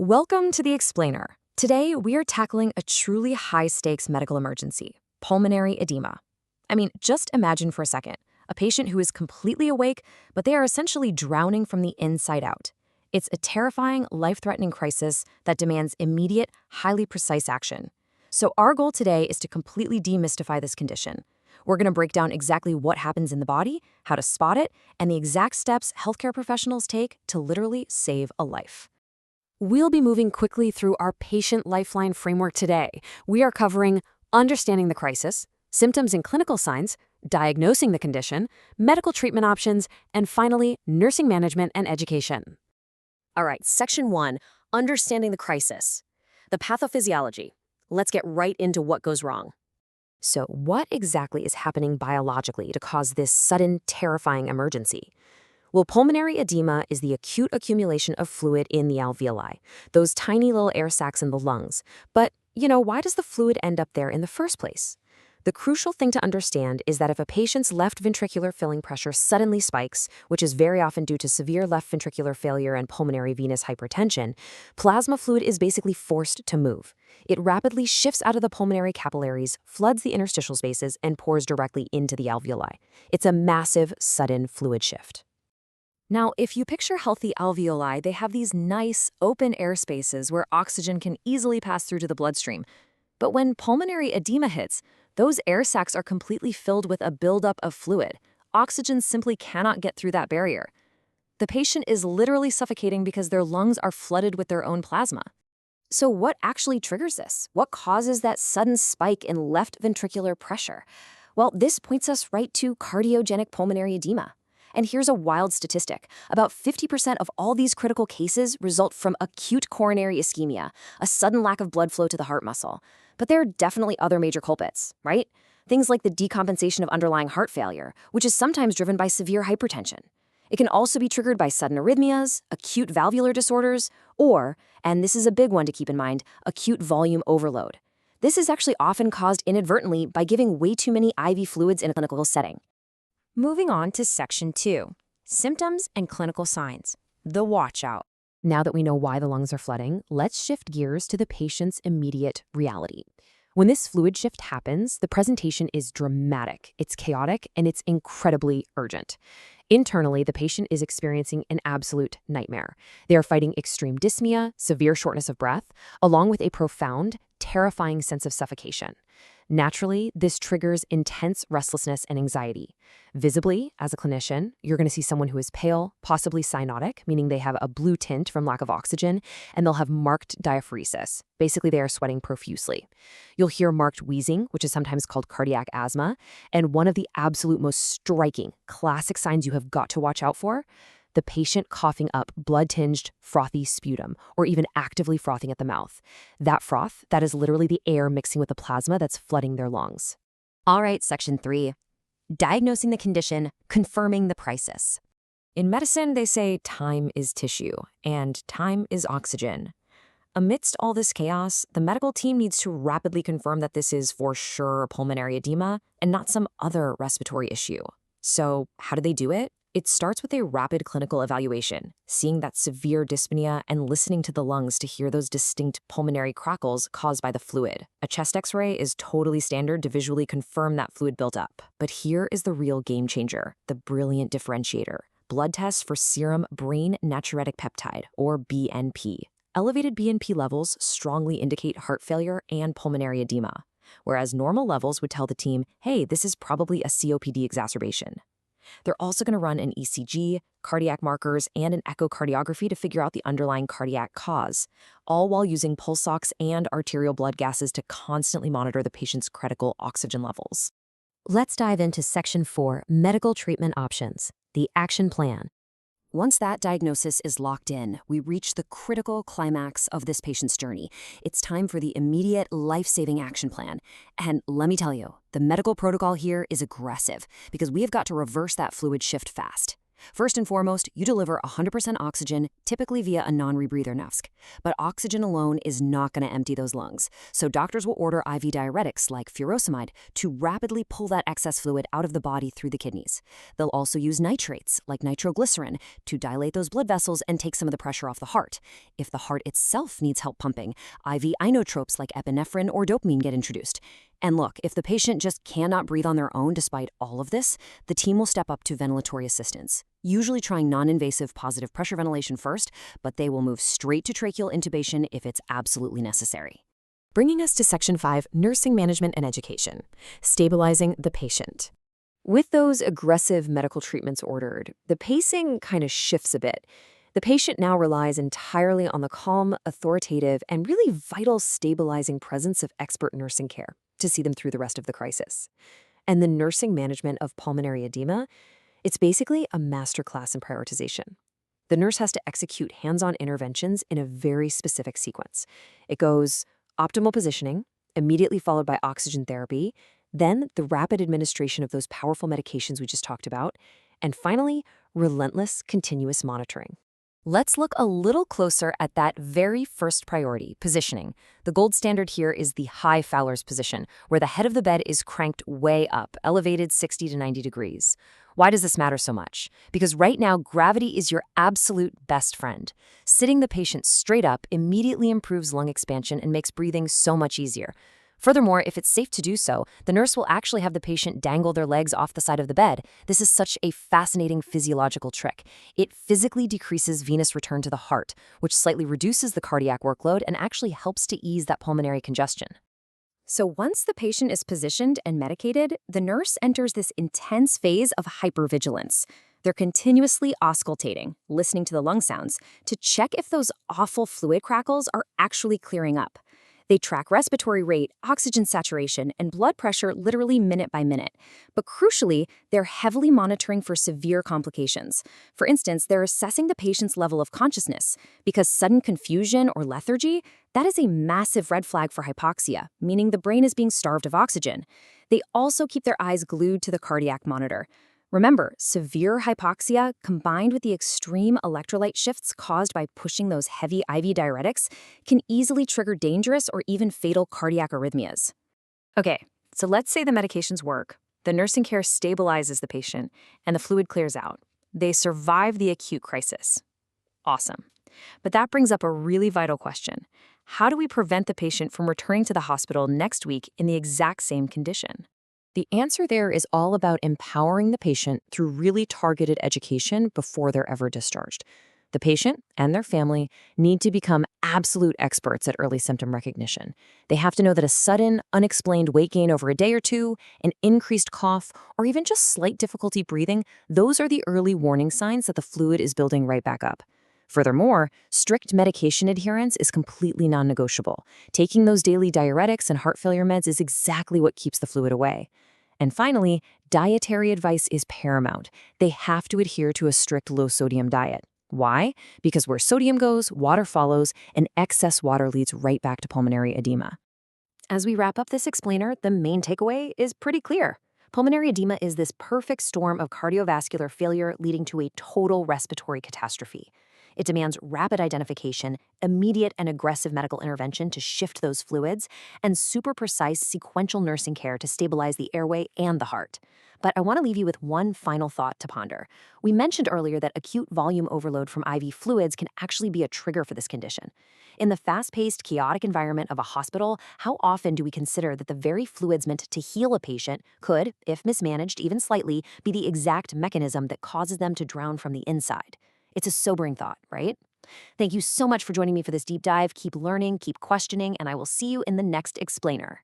Welcome to The Explainer. Today, we are tackling a truly high-stakes medical emergency, pulmonary edema. Just imagine for a second, a patient who is completely awake, but they are essentially drowning from the inside out. It's a terrifying, life-threatening crisis that demands immediate, highly precise action. So our goal today is to completely demystify this condition. We're going to break down exactly what happens in the body, how to spot it, and the exact steps healthcare professionals take to literally save a life. We'll be moving quickly through our patient lifeline framework today. We are covering understanding the crisis, symptoms and clinical signs, diagnosing the condition, medical treatment options, and finally, nursing management and education. All right, Section 1, understanding the crisis. The pathophysiology. Let's get right into what goes wrong. So what exactly is happening biologically to cause this sudden, terrifying emergency? Well, pulmonary edema is the acute accumulation of fluid in the alveoli, those tiny little air sacs in the lungs. But, why does the fluid end up there in the first place? The crucial thing to understand is that if a patient's left ventricular filling pressure suddenly spikes, which is very often due to severe left ventricular failure and pulmonary venous hypertension, plasma fluid is basically forced to move. It rapidly shifts out of the pulmonary capillaries, floods the interstitial spaces, and pours directly into the alveoli. It's a massive, sudden fluid shift. Now, if you picture healthy alveoli, they have these nice, open air spaces where oxygen can easily pass through to the bloodstream. But when pulmonary edema hits, those air sacs are completely filled with a buildup of fluid. Oxygen simply cannot get through that barrier. The patient is literally suffocating because their lungs are flooded with their own plasma. So what actually triggers this? What causes that sudden spike in left ventricular pressure? Well, this points us right to cardiogenic pulmonary edema. And here's a wild statistic. About 50% of all these critical cases result from acute coronary ischemia, a sudden lack of blood flow to the heart muscle. But there are definitely other major culprits, right? Things like the decompensation of underlying heart failure, which is sometimes driven by severe hypertension. It can also be triggered by sudden arrhythmias, acute valvular disorders, or, and this is a big one to keep in mind, acute volume overload. This is actually often caused inadvertently by giving way too many IV fluids in a clinical setting. Moving on to Section 2, symptoms and clinical signs, the watch-out. Now that we know why the lungs are flooding, let's shift gears to the patient's immediate reality. When this fluid shift happens, the presentation is dramatic, it's chaotic, and it's incredibly urgent. Internally, the patient is experiencing an absolute nightmare. They are fighting extreme dyspnea, severe shortness of breath, along with a profound, terrifying sense of suffocation. Naturally, this triggers intense restlessness and anxiety. Visibly, as a clinician, you're going to see someone who is pale, possibly cyanotic, meaning they have a blue tint from lack of oxygen, and they'll have marked diaphoresis. Basically, they are sweating profusely. You'll hear marked wheezing, which is sometimes called cardiac asthma, and one of the absolute most striking, classic signs you have got to watch out for, the patient coughing up blood-tinged, frothy sputum, or even actively frothing at the mouth. That froth, that is literally the air mixing with the plasma that's flooding their lungs. All right, Section 3. Diagnosing the condition, confirming the crisis. In medicine, they say time is tissue, and time is oxygen. Amidst all this chaos, the medical team needs to rapidly confirm that this is for sure pulmonary edema and not some other respiratory issue. So, how do they do it? It starts with a rapid clinical evaluation, seeing that severe dyspnea and listening to the lungs to hear those distinct pulmonary crackles caused by the fluid. A chest x-ray is totally standard to visually confirm that fluid buildup. But here is the real game changer, the brilliant differentiator. Blood tests for serum brain natriuretic peptide, or BNP. Elevated BNP levels strongly indicate heart failure and pulmonary edema, whereas normal levels would tell the team, hey, this is probably a COPD exacerbation. They're also going to run an ECG, cardiac markers, and an echocardiography to figure out the underlying cardiac cause, all while using pulse ox and arterial blood gases to constantly monitor the patient's critical oxygen levels. Let's dive into Section 4, medical treatment options, the action plan. Once that diagnosis is locked in, we reach the critical climax of this patient's journey. It's time for the immediate life-saving action plan. And let me tell you, the medical protocol here is aggressive because we have got to reverse that fluid shift fast. First and foremost, you deliver 100% oxygen, typically via a non-rebreather NAFSC. But oxygen alone is not going to empty those lungs, so doctors will order IV diuretics like furosemide to rapidly pull that excess fluid out of the body through the kidneys. They'll also use nitrates like nitroglycerin to dilate those blood vessels and take some of the pressure off the heart. If the heart itself needs help pumping, IV inotropes like epinephrine or dopamine get introduced. And look, if the patient just cannot breathe on their own despite all of this, the team will step up to ventilatory assistance, usually trying non-invasive positive pressure ventilation first, but they will move straight to tracheal intubation if it's absolutely necessary. Bringing us to Section 5, Nursing Management and Education, Stabilizing the Patient. With those aggressive medical treatments ordered, the pacing kind of shifts a bit. The patient now relies entirely on the calm, authoritative, and really vital stabilizing presence of expert nursing care to see them through the rest of the crisis. And the nursing management of pulmonary edema, it's basically a masterclass in prioritization. The nurse has to execute hands-on interventions in a very specific sequence. It goes optimal positioning, immediately followed by oxygen therapy, then the rapid administration of those powerful medications we just talked about, and finally, relentless, continuous monitoring. Let's look a little closer at that very first priority, positioning. The gold standard here is the high Fowler's position, where the head of the bed is cranked way up, elevated 60 to 90 degrees. Why does this matter so much? Because right now, gravity is your absolute best friend. Sitting the patient straight up immediately improves lung expansion and makes breathing so much easier. Furthermore, if it's safe to do so, the nurse will actually have the patient dangle their legs off the side of the bed. This is such a fascinating physiological trick. It physically decreases venous return to the heart, which slightly reduces the cardiac workload and actually helps to ease that pulmonary congestion. So once the patient is positioned and medicated, the nurse enters this intense phase of hypervigilance. They're continuously auscultating, listening to the lung sounds, to check if those awful fluid crackles are actually clearing up. They track respiratory rate, oxygen saturation, and blood pressure literally minute by minute. But crucially, they're heavily monitoring for severe complications. For instance, they're assessing the patient's level of consciousness, because sudden confusion or lethargy, that is a massive red flag for hypoxia, meaning the brain is being starved of oxygen. They also keep their eyes glued to the cardiac monitor. Remember, severe hypoxia combined with the extreme electrolyte shifts caused by pushing those heavy IV diuretics can easily trigger dangerous or even fatal cardiac arrhythmias. Okay, so let's say the medications work, the nursing care stabilizes the patient, and the fluid clears out. They survive the acute crisis. Awesome. But that brings up a really vital question. How do we prevent the patient from returning to the hospital next week in the exact same condition? The answer there is all about empowering the patient through really targeted education before they're ever discharged. The patient and their family need to become absolute experts at early symptom recognition. They have to know that a sudden, unexplained weight gain over a day or two, an increased cough, or even just slight difficulty breathing, those are the early warning signs that the fluid is building right back up. Furthermore, strict medication adherence is completely non-negotiable. Taking those daily diuretics and heart failure meds is exactly what keeps the fluid away. And finally, dietary advice is paramount. They have to adhere to a strict low-sodium diet. Why? Because where sodium goes, water follows, and excess water leads right back to pulmonary edema. As we wrap up this explainer, the main takeaway is pretty clear. Pulmonary edema is this perfect storm of cardiovascular failure leading to a total respiratory catastrophe. It demands rapid identification, immediate and aggressive medical intervention to shift those fluids, and super precise sequential nursing care to stabilize the airway and the heart. But I want to leave you with one final thought to ponder. We mentioned earlier that acute volume overload from IV fluids can actually be a trigger for this condition. In the fast-paced, chaotic environment of a hospital, how often do we consider that the very fluids meant to heal a patient could, if mismanaged even slightly, be the exact mechanism that causes them to drown from the inside? It's a sobering thought, right? Thank you so much for joining me for this deep dive. Keep learning, keep questioning, and I will see you in the next explainer.